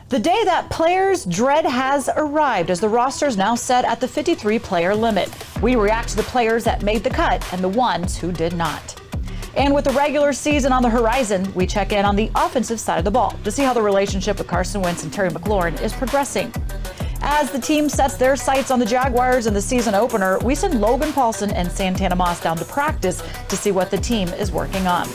The day that players dread has arrived, as the roster is now set at the 53-player limit. We react to the players that made the cut and the ones who did not. And with the regular season on the horizon, we check in on the offensive side of the ball to see how the relationship with Carson Wentz and Terry McLaurin is progressing. As the team sets their sights on the Jaguars in the season opener, we send Logan Paulson and Santana Moss down to practice to see what the team is working on.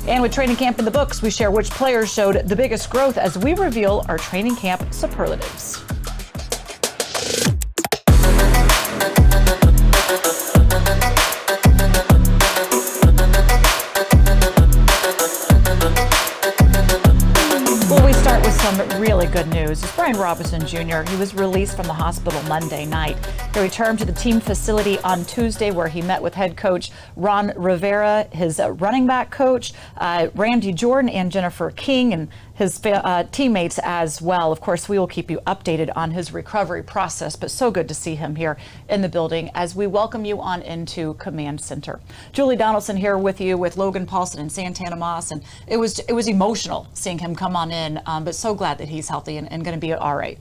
And with training camp in the books, we share which players showed the biggest growth as we reveal our training camp superlatives. Some really good news. It's Brian Robinson Jr. He was released from the hospital Monday night. He returned to the team facility on Tuesday, where he met with head coach Ron Rivera, his running back coach, Randy Jordan, and Jennifer King, and his teammates as well. Of course, we will keep you updated on his recovery process, but so good to see him here in the building as we welcome you on into Command Center. Julie Donaldson here with you with Logan Paulson and Santana Moss, and it was emotional seeing him come on in, but so glad that he's healthy and going to be all right.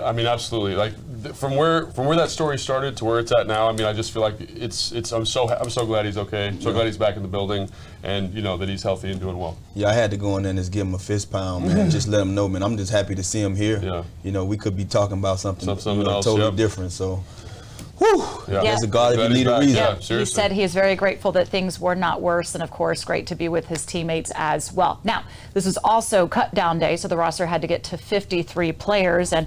I mean, absolutely. Like from where that story started to where it's at now. I mean, I just feel like I'm so glad he's okay. I'm so glad he's back in the building, and that he's healthy and doing well. Yeah, I had to go in there and just give him a fist pound, man. Just let him know, man. I'm just happy to see him here. Yeah. We could be talking about something else, totally different. So. Whew. Yeah. There's a God if you need a reason. Yeah, he said he is very grateful that things were not worse, and of course, great to be with his teammates as well. Now, this is also cut down day, so the roster had to get to 53 players. And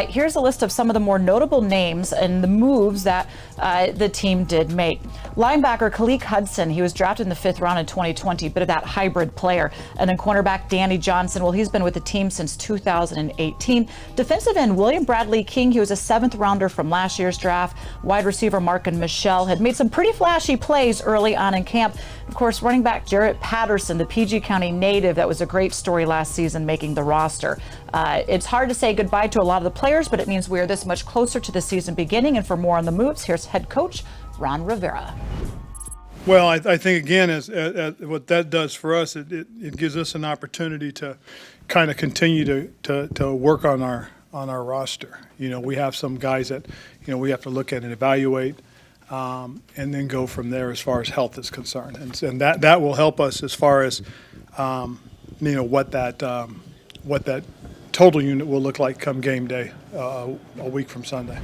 here's a list of some of the more notable names and the moves that the team did make. Linebacker Khaleke Hudson, he was drafted in the 5th round in 2020, bit of that hybrid player. And then cornerback Danny Johnson, well, he's been with the team since 2018. Defensive end William Bradley King, he was a 7th rounder from last year's draft. Wide receiver Markin Michelle had made some pretty flashy plays early on in camp. Of course, running back Jarrett Patterson, the PG County native, that was a great story last season making the roster. It's hard to say goodbye to a lot of the players, but it means we are this much closer to the season beginning. And for more on the moves, here's head coach Ron Rivera. Well, I think, again, as what that does for us, it gives us an opportunity to kind of continue to work on our roster. We have some guys that we have to look at and evaluate, and then go from there as far as health is concerned, and that will help us as far as what that total unit will look like come game day a week from Sunday.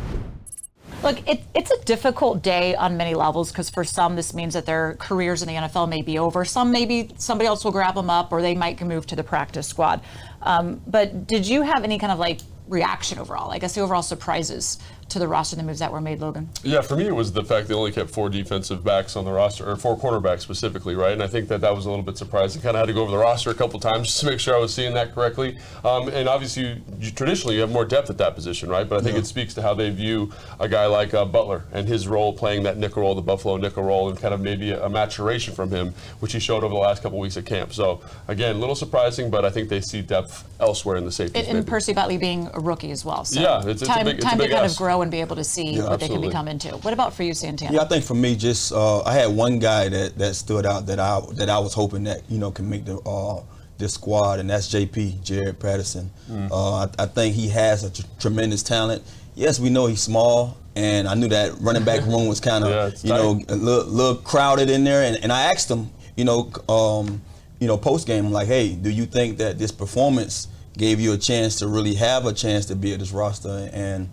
Look, it's a difficult day on many levels because for some this means that their careers in the NFL may be over. Some maybe somebody else will grab them up, or they might move to the practice squad. But did you have any kind of reaction overall? I guess the overall surprises to the roster, the moves that were made, Logan? Yeah, for me it was the fact they only kept 4 defensive backs on the roster, or 4 cornerbacks specifically, right? And I think that was a little bit surprising. Kind of had to go over the roster a couple times just to make sure I was seeing that correctly. And obviously, traditionally you have more depth at that position, right? But I think it speaks to how they view a guy like Butler and his role playing that nickel role, the Buffalo nickel role, and kind of maybe a maturation from him, which he showed over the last couple weeks at camp. So again, a little surprising, but I think they see depth elsewhere in the safeties. And Percy Butley being a rookie as well. So yeah, it's time a big to kind ask. of grow and be able to see what they can become into. What about for you, Santana? Yeah, I think for me, just I had one guy that stood out that I was hoping that can make this squad, and that's JP, Jared Patterson. I think he has a tremendous talent. Yes, we know he's small, and I knew that running back room was kind of a little crowded in there. And I asked him, post game, like, hey, do you think that this performance gave you a chance to really have a chance to be at this roster? And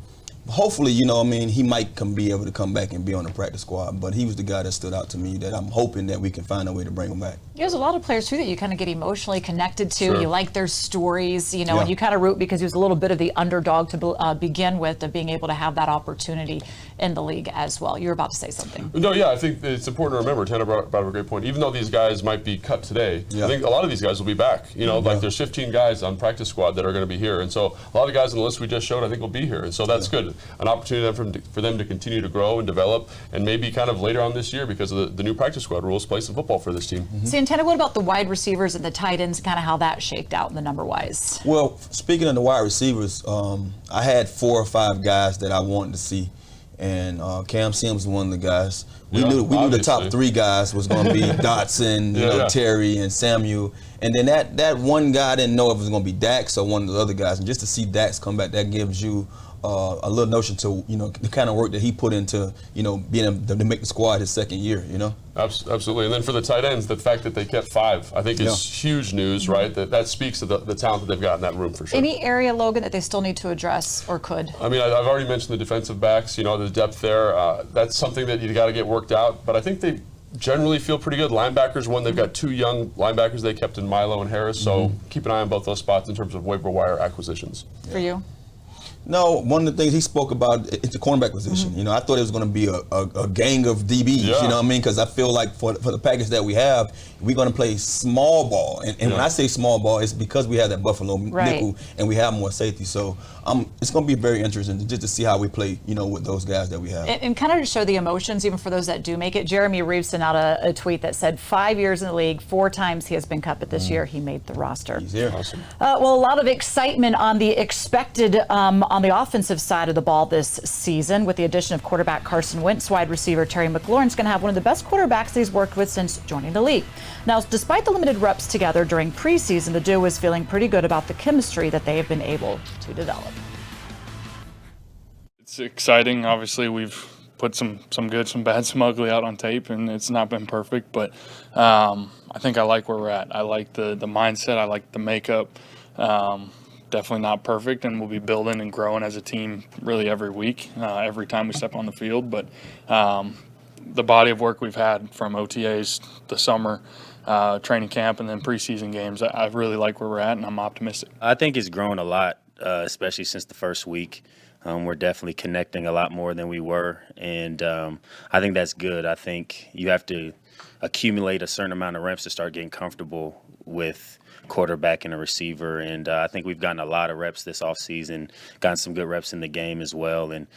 hopefully, he might be able to come back and be on the practice squad. But he was the guy that stood out to me that I'm hoping that we can find a way to bring him back. There's a lot of players, too, that you kind of get emotionally connected to. Sure. You like their stories, and you kind of root because he was a little bit of the underdog to begin with, of being able to have that opportunity in the league as well. You were about to say something. No, yeah, I think it's important to remember, Tanner brought up a great point. Even though these guys might be cut today, I think a lot of these guys will be back. There's 15 guys on practice squad that are going to be here. And so a lot of guys on the list we just showed, I think, will be here. And so that's good. An opportunity for them to continue to grow and develop, and maybe kind of later on this year, because of the new practice squad rules, play some football for this team. Santana, what about the wide receivers and the tight ends, kind of how that shaped out in the number-wise? Well, speaking of the wide receivers, I had 4 or 5 guys that I wanted to see, and Cam Sims was one of the guys. We knew the obviously. top 3 guys was going to be Dotson, Terry, and Samuel. And then that one guy, I didn't know if it was going to be Dax or one of the other guys. And just to see Dax come back, that gives you a little notion to, the kind of work that he put into, being able to make the squad his second year, Absolutely. And then for the tight ends, the fact that they kept 5, I think is huge news, right? That speaks to the talent that they've got in that room for sure. Any area, Logan, that they still need to address or could? I mean, I've already mentioned the defensive backs, the depth there. That's something that you got to get worked out. But I think they generally feel pretty good. Linebackers, one, they've got 2 young linebackers they kept in Milo and Harris. So keep an eye on both those spots in terms of waiver wire acquisitions. For you? No, one of the things he spoke about is the cornerback position. I thought it was going to be a gang of DBs, you know what I mean? Because I feel like for the package that we have, we're going to play small ball. And when I say small ball, it's because we have that Buffalo nickel and we have more safety. So it's going to be very interesting just to see how we play, with those guys that we have. And kind of to show the emotions, even for those that do make it, Jeremy Reeves sent out a tweet that said 5 years in the league, 4 times he has been cut, but this year he made the roster. He's here. Awesome. Well, a lot of excitement on the expected on the offensive side of the ball this season with the addition of quarterback Carson Wentz. Wide receiver Terry McLaurin's going to have one of the best quarterbacks that he's worked with since joining the league. Now, despite the limited reps together during preseason, the duo is feeling pretty good about the chemistry that they have been able to develop. It's exciting. Obviously, we've put some good, some bad, some ugly out on tape, and it's not been perfect. But I think I like where we're at. I like the mindset. I like the makeup. Definitely not perfect, and we'll be building and growing as a team really every week, every time we step on the field. But the body of work we've had from OTAs, the summer, training camp, and then preseason games, I really like where we're at, and I'm optimistic. I think it's grown a lot, especially since the first week. We're definitely connecting a lot more than we were, and I think that's good. I think you have to accumulate a certain amount of reps to start getting comfortable with quarterback and a receiver, and I think we've gotten a lot of reps this offseason, gotten some good reps in the game as well, and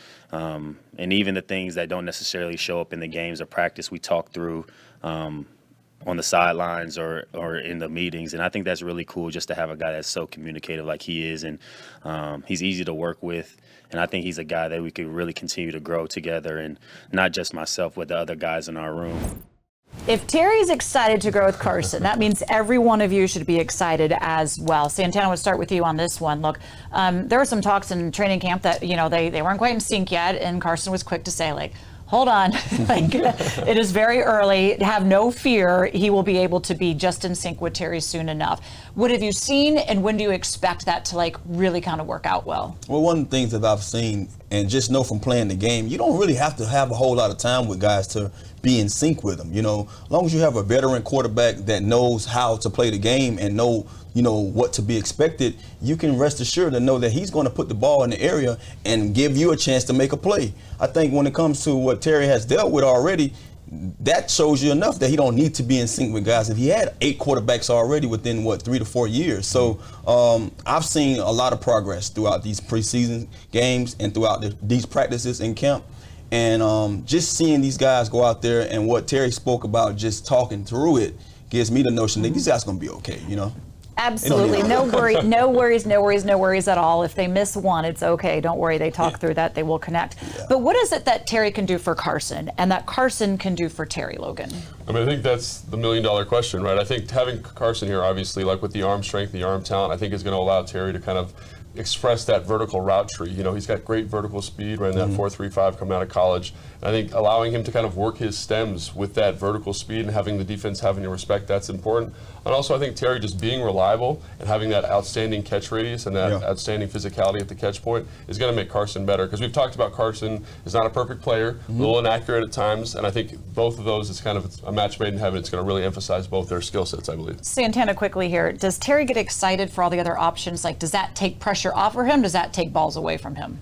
even the things that don't necessarily show up in the games or practice we talk through on the sidelines or in the meetings, and I think that's really cool just to have a guy that's so communicative like he is, and he's easy to work with, and I think he's a guy that we could really continue to grow together, and not just myself, but the other guys in our room. If Terry's excited to grow with Carson, that means every one of you should be excited as well. Santana, would start with you on this one. Look, there were some talks in training camp that, they weren't quite in sync yet, and Carson was quick to say, hold on, it is very early. Have no fear. He will be able to be just in sync with Terry soon enough. What have you seen, and when do you expect that to really kind of work out well? Well, one of the things that I've seen, and just know from playing the game, you don't really have to have a whole lot of time with guys to be in sync with them. As long as you have a veteran quarterback that knows how to play the game and know what to be expected, you can rest assured to know that he's going to put the ball in the area and give you a chance to make a play. I think when it comes to what Terry has dealt with already, that shows you enough that he don't need to be in sync with guys. If he had 8 quarterbacks already within 3 to 4 years. So I've seen a lot of progress throughout these preseason games and throughout these practices in camp. And just seeing these guys go out there, and what Terry spoke about, just talking through it, gives me the notion that these guys are going to be okay, Absolutely. No worries at all. If they miss one, it's okay. Don't worry. They talk through that. They will connect. Yeah. But what is it that Terry can do for Carson and that Carson can do for Terry, Logan? I mean, I think that's the $1 million question, right? I think having Carson here, obviously, with the arm strength, the arm talent, I think is going to allow Terry to kind of express that vertical route tree. He's got great vertical speed, ran that 4.35 coming out of college. And I think allowing him to kind of work his stems with that vertical speed and having the defense having to respect, that's important. And also I think Terry just being reliable and having that outstanding catch radius and that outstanding physicality at the catch point is going to make Carson better. Because we've talked about Carson is not a perfect player, a little inaccurate at times, and I think both of those is kind of a match made in heaven. It's going to really emphasize both their skill sets, I believe. Santana, quickly here. Does Terry get excited for all the other options? Does that take pressure off of him? Does that take balls away from him?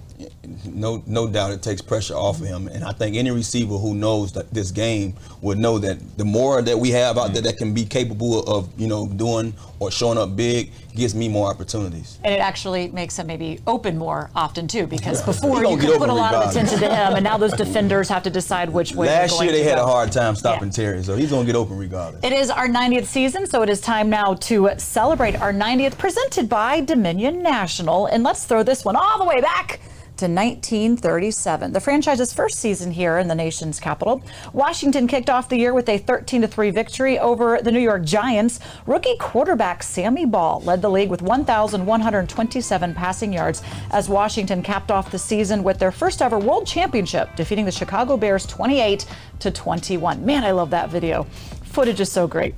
No doubt it takes pressure off of him, and I think any receiver who knows that this game would know that the more that we have out there that can be capable of doing or showing up big gives me more opportunities. And it actually makes him maybe open more often too, because before you could put a lot of attention to him, and now those defenders have to decide which way. Last year they had a hard time stopping Terry, so he's going to get open regardless. It is our 90th season, so it is time now to celebrate our 90th, presented by Dominion National, and let's throw this one all the way back to 1937, the franchise's first season here in the nation's capital. Washington kicked off the year with a 13-3 victory over the New York Giants. Rookie quarterback Sammy Ball led the league with 1,127 passing yards as Washington capped off the season with their first ever world championship, defeating the Chicago Bears 28-21. Man, I love that video. Footage is so great.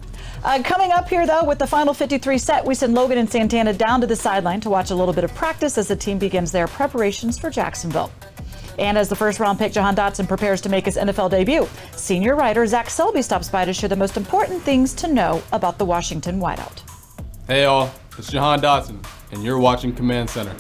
Coming up here, though, with the final 53 set, we send Logan and Santana down to the sideline to watch a little bit of practice as the team begins their preparations for Jacksonville. And as the first-round pick, Jahan Dotson prepares to make his NFL debut, senior writer Zach Selby stops by to share the most important things to know about the Washington wideout. Hey, all. It's Jahan Dotson, and you're watching Command Center.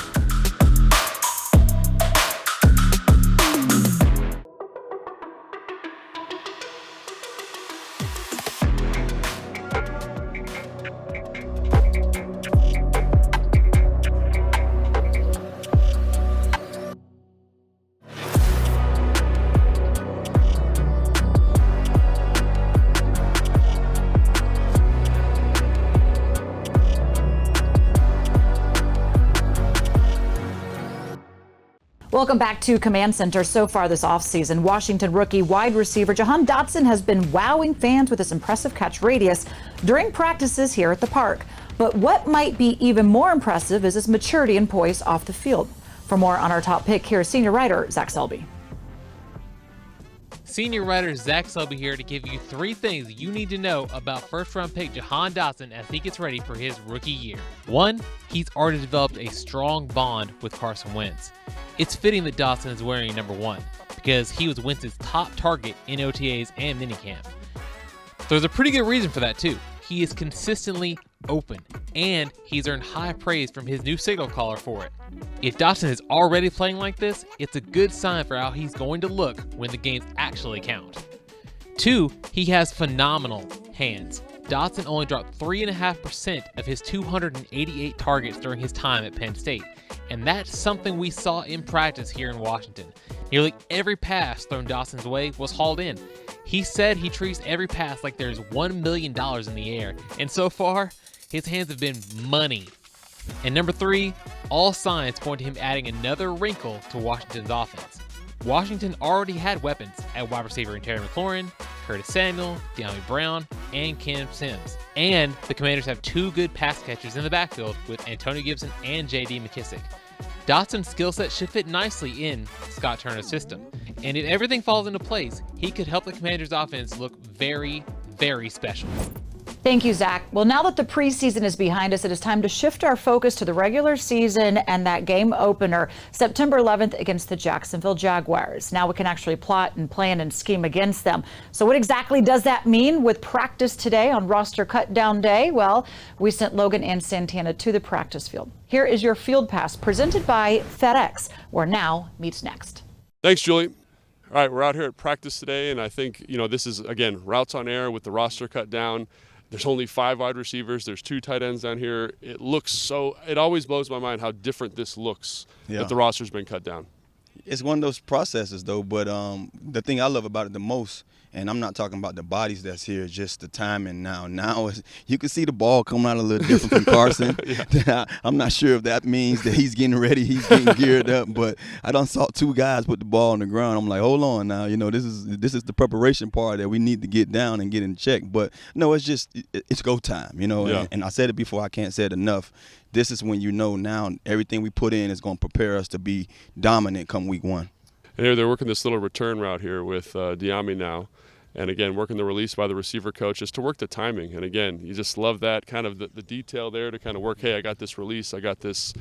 Welcome back to Command Center. So far this offseason, Washington rookie wide receiver Jahan Dotson has been wowing fans with his impressive catch radius during practices here at the park. But what might be even more impressive is his maturity and poise off the field. For more on our top pick, here's senior writer Zach Selby. Senior writer Zach Selby here to give you 3 things you need to know about first-round pick Jahan Dotson as he gets ready for his rookie year. 1, he's already developed a strong bond with Carson Wentz. It's fitting that Dotson is wearing number 1 because he was Wentz's top target in OTAs and minicamp. There's a pretty good reason for that too. He is consistently open, and he's earned high praise from his new signal caller for it. If Dotson is already playing like this, it's a good sign for how he's going to look when the games actually count. 2, he has phenomenal hands. Dotson only dropped 3.5% of his 288 targets during his time at Penn State, and that's something we saw in practice here in Washington. Nearly every pass thrown Dotson's way was hauled in. He said he treats every pass like there's $1 million in the air, and so far, his hands have been money. And number 3, all signs point to him adding another wrinkle to Washington's offense. Washington already had weapons at wide receiver in Terry McLaurin, Curtis Samuel, De'Ami Brown, and Kim Sims. And the Commanders have 2 good pass catchers in the backfield with Antonio Gibson and J.D. McKissick. Dotson's skill set should fit nicely in Scott Turner's system. And if everything falls into place, he could help the Commanders' offense look very, very special. Thank you, Zach. Well, now that the preseason is behind us, it is time to shift our focus to the regular season and that game opener, September 11th against the Jacksonville Jaguars. Now we can actually plot and plan and scheme against them. So what exactly does that mean with practice today on roster cut down day? Well, we sent Logan and Santana to the practice field. Here is your field pass presented by FedEx, where Now meets next. Thanks, Julie. All right, we're out here at practice today, and I think, this is, again, routes on air with the roster cut down. There's only 5 wide receivers. There's 2 tight ends down here. It always blows my mind how different this looks that the roster's been cut down. It's one of those processes, though, but the thing I love about it the most, and I'm not talking about the bodies that's here, just the timing now. Now you can see the ball coming out a little different from Carson. I'm not sure if that means that he's getting ready, he's getting geared up, but I done saw 2 guys put the ball on the ground. I'm like, hold on now, this is the preparation part that we need to get down and get in check. But no, it's go time, and I said it before, I can't say it enough. This is when now everything we put in is going to prepare us to be dominant come week 1. And here they're working this little return route here with De'Ami now. And again, working the release by the receiver coach just to work the timing. And again, you just love that kind of the detail there to kind of work, hey, I got this release, I got this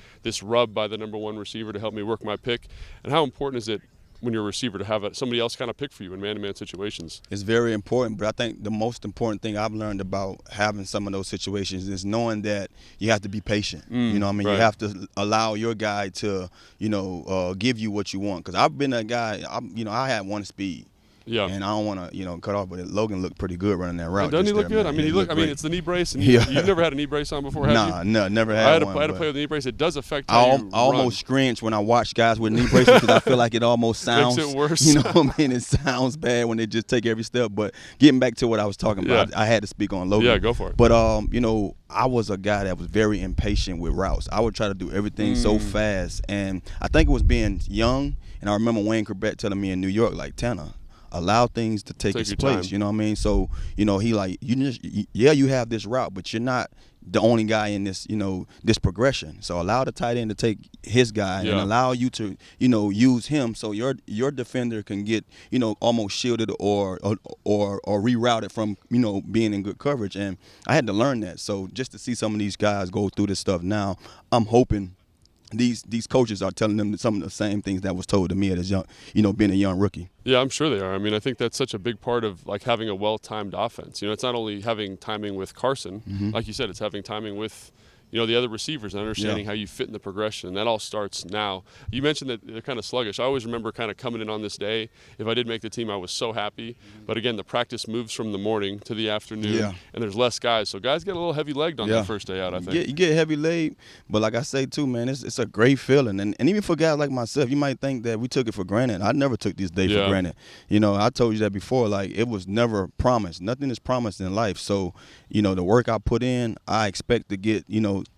rub by the number 1 receiver to help me work my pick. And how important is it when you're a receiver to have somebody else kind of pick for you in man-to-man situations? It's very important, but I think the most important thing I've learned about having some of those situations is knowing that you have to be patient. Right. You have to allow your guy to, give you what you want. Because I've been a guy, I had 1 speed. Yeah. And I don't want to, cut off, but Logan looked pretty good running that route. Doesn't he look good? Man. I mean, it's the knee brace, and you've never had a knee brace on before, have you? No, never had one. I had to play with a knee brace. It does affect I how you almost cringe when I watch guys with knee braces because I feel like it almost sounds makes it worse. You know what I mean? It sounds bad when they just take every step. But getting back to what I was talking about, I had to speak on Logan. Yeah, go for it. But I was a guy that was very impatient with routes. I would try to do everything so fast, and I think it was being young. And I remember Wayne Corbett telling me in New York, like, Tanner, allow things to take its place. Time. You know what I mean? So, he like, you have this route, but you're not the only guy in this, this progression. So allow the tight end to take his guy and allow you to, use him so your defender can get, almost shielded or rerouted from, being in good coverage. And I had to learn that. So just to see some of these guys go through this stuff now, I'm hoping these coaches are telling them some of the same things that was told to me as young, being a young rookie. Yeah, I'm sure they are. I mean, I think that's such a big part of like having a well-timed offense. It's not only having timing with Carson, like you said, it's having timing with the other receivers and understanding how you fit in the progression. And that all starts now. You mentioned that they're kind of sluggish. I always remember kind of coming in on this day. If I did make the team, I was so happy. But again, the practice moves from the morning to the afternoon, and there's less guys. So guys get a little heavy-legged on that first day out, I think. You get heavy-legged, but like I say, too, man, it's a great feeling. And even for guys like myself, you might think that we took it for granted. I never took this day for granted. I told you that before. Like, it was never promised. Nothing is promised in life. So, the work I put in, I expect to get,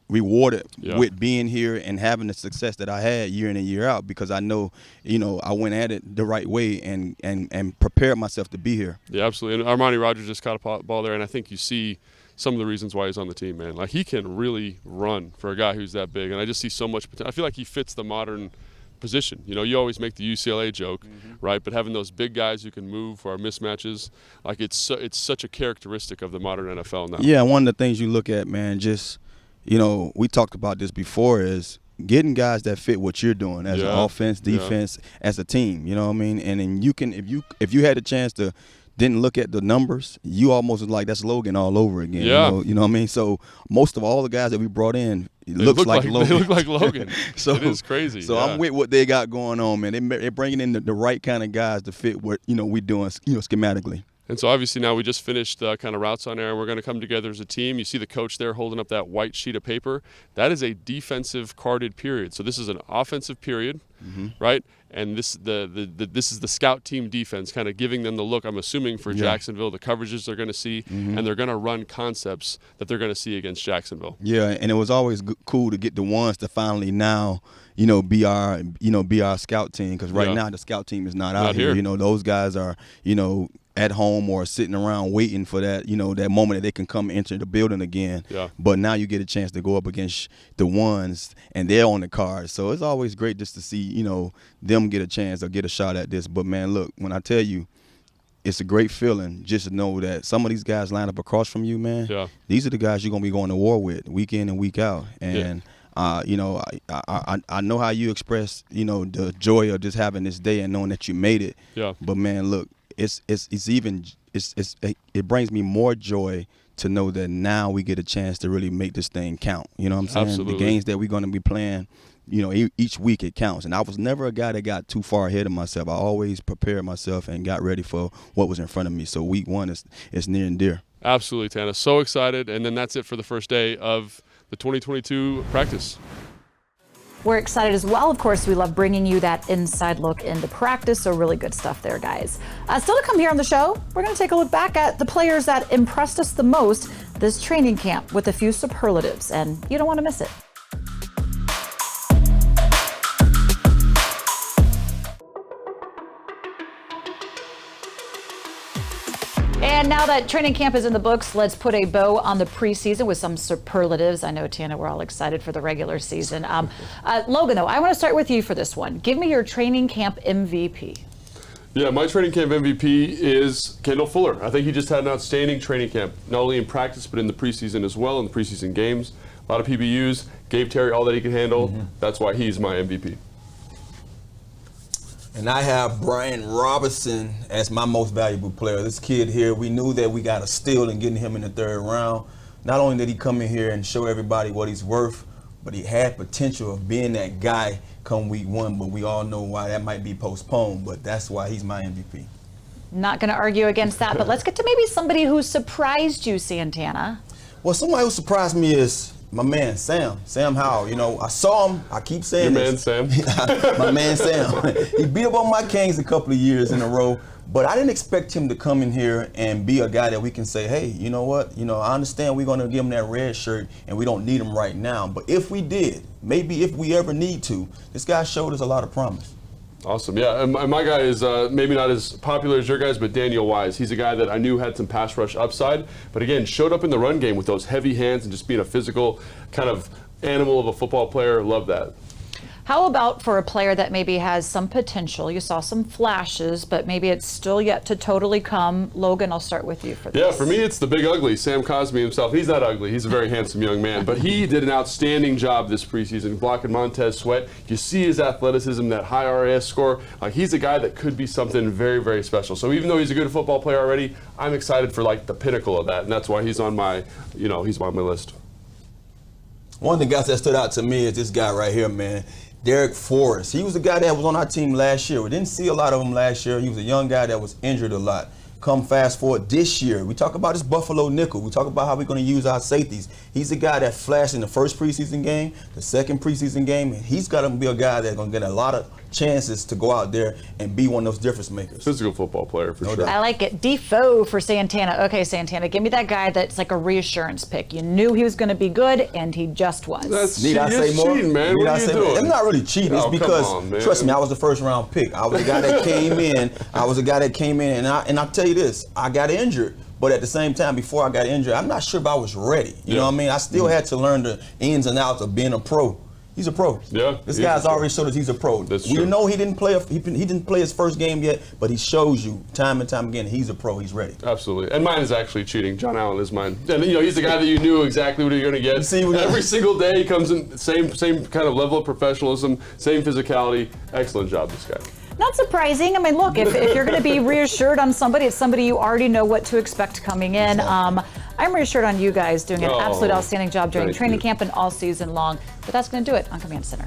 rewarded with being here and having the success that I had year in and year out, because I know, I went at it the right way and prepared myself to be here. Yeah, absolutely. And Armani Rogers just caught a ball there, and I think you see some of the reasons why he's on the team, man. Like, he can really run for a guy who's that big, and I just see so much potential. I feel like he fits the modern position. You always make the UCLA joke, right? But having those big guys who can move or mismatches, like it's such a characteristic of the modern NFL now. Yeah, one of the things you look at, man, just we talked about this before, is getting guys that fit what you're doing as an offense, defense, as a team. You know what I mean? And then you can, if you had a chance to didn't look at the numbers, you almost was like, that's Logan all over again. Yeah. You know what I mean? So most of all the guys that we brought in, looks like Logan. They look like Logan. So, it is crazy. So I'm with what they got going on, man. They're bringing in the right kind of guys to fit what we doing, schematically. And so obviously now we just finished kind of routes on air. We're going to come together as a team. You see the coach there holding up that white sheet of paper. That is a defensive carded period. So this is an offensive period, right? And this this is the scout team defense, kind of giving them the look, I'm assuming, for Jacksonville, the coverages they're going to see, and they're going to run concepts that they're going to see against Jacksonville. Yeah, and it was always cool to get the ones to finally now, be our scout team, because right now the scout team is not out here. Those guys are, at home or sitting around waiting for that, that moment that they can come enter the building again. Yeah. But now you get a chance to go up against the ones, and they're on the card. So it's always great just to see, them get a chance or get a shot at this. But, man, look, when I tell you, it's a great feeling just to know that some of these guys line up across from you, man. Yeah. These are the guys you're going to be going to war with week in and week out. And, I know how you express, the joy of just having this day and knowing that you made it. Yeah. But, man, look, it brings me more joy to know that now we get a chance to really make this thing count. You know what I'm saying? Absolutely. The games that we're going to be playing, each week it counts. And I was never a guy that got too far ahead of myself. I always prepared myself and got ready for what was in front of me. So week one is near and dear. Absolutely, Tana. So excited. And then that's it for the first day of the 2022 practice. We're excited as well. Of course, we love bringing you that inside look into practice, so really good stuff there, guys. Still to come here on the show, we're going to take a look back at the players that impressed us the most this training camp with a few superlatives, and you don't want to miss it. And now that training camp is in the books, let's put a bow on the preseason with some superlatives. I know, Tana, we're all excited for the regular season. Logan, though, I want to start with you for this one. Give me your training camp MVP. Yeah, my training camp MVP is Kendall Fuller. I think he just had an outstanding training camp, not only in practice, but in the preseason as well, in the preseason games. A lot of PBUs, gave Terry all that he could handle. That's why he's my MVP. And I have Brian Robinson as my most valuable player. This kid here, we knew that we got a steal in getting him in the third round. Not only did he come in here and show everybody what he's worth, but he had potential of being that guy come week one, but we all know why that might be postponed, but that's why he's my MVP. Not going to argue against that, but let's get to maybe somebody who surprised you, Santana. Well, somebody who surprised me is my man, Sam Howell. You know, I saw him, I keep saying Your this. man, Sam. My man, Sam. He beat up on my Kings a couple of years in a row, but I didn't expect him to come in here and be a guy that we can say, hey, you know what? You know, I understand we're going to give him that red shirt and we don't need him right now. But if we did, maybe if we ever need to, this guy showed us a lot of promise. Awesome, yeah. And my guy is maybe not as popular as your guys, but Daniel Wise. He's a guy that I knew had some pass rush upside, but again, showed up in the run game with those heavy hands and just being a physical kind of animal of a football player. Love that. How about for a player that maybe has some potential? You saw some flashes, but maybe it's still yet to totally come. Logan, I'll start with you for this. Yeah, for me, it's the big ugly, Sam Cosmi himself. He's not ugly. He's a very handsome young man, but he did an outstanding job this preseason blocking Montez Sweat. You see his athleticism, that high RAS score. He's a guy that could be something very, very special. So even though he's a good football player already, I'm excited for like the pinnacle of that, and that's why he's on my, he's on my list. One of the guys that stood out to me is this guy right here, man. Derek Forrest. He was the guy that was on our team last year. We didn't see a lot of him last year. He was a young guy that was injured a lot. Come fast forward this year, we talk about this Buffalo nickel. We talk about how we're going to use our safeties. He's a guy that flashed in the first preseason game, the second preseason game, and he's got to be a guy that's going to get a lot of chances to go out there and be one of those difference makers. Physical football player for sure. I like it. Defoe for Santana. Okay, Santana, give me that guy that's like a reassurance pick. You knew he was going to be good, and he just was. Need I say more? Cheating, man. What are you doing? I'm not really cheating. It's because, trust me, I was the first round pick. I was the guy that came in. And I'll tell you this, I got injured. But at the same time, before I got injured, I'm not sure if I was ready. You know what I mean? I still had to learn the ins and outs of being a pro. He's a pro. Yeah. This guy's already showed us he's a pro. That's we true. know he didn't play. He didn't play his first game yet, but he shows you time and time again he's a pro. He's ready. Absolutely. And mine is actually cheating. John Allen is mine. And he's the guy that you knew exactly what you're going to get. Every single day he comes in same kind of level of professionalism, same physicality. Excellent job, this guy. Not surprising. I mean, look, if you're going to be reassured on somebody, it's somebody you already know what to expect coming in. I'm reassured on you guys doing an absolute outstanding job during training camp and all season long. But that's going to do it on Command Center.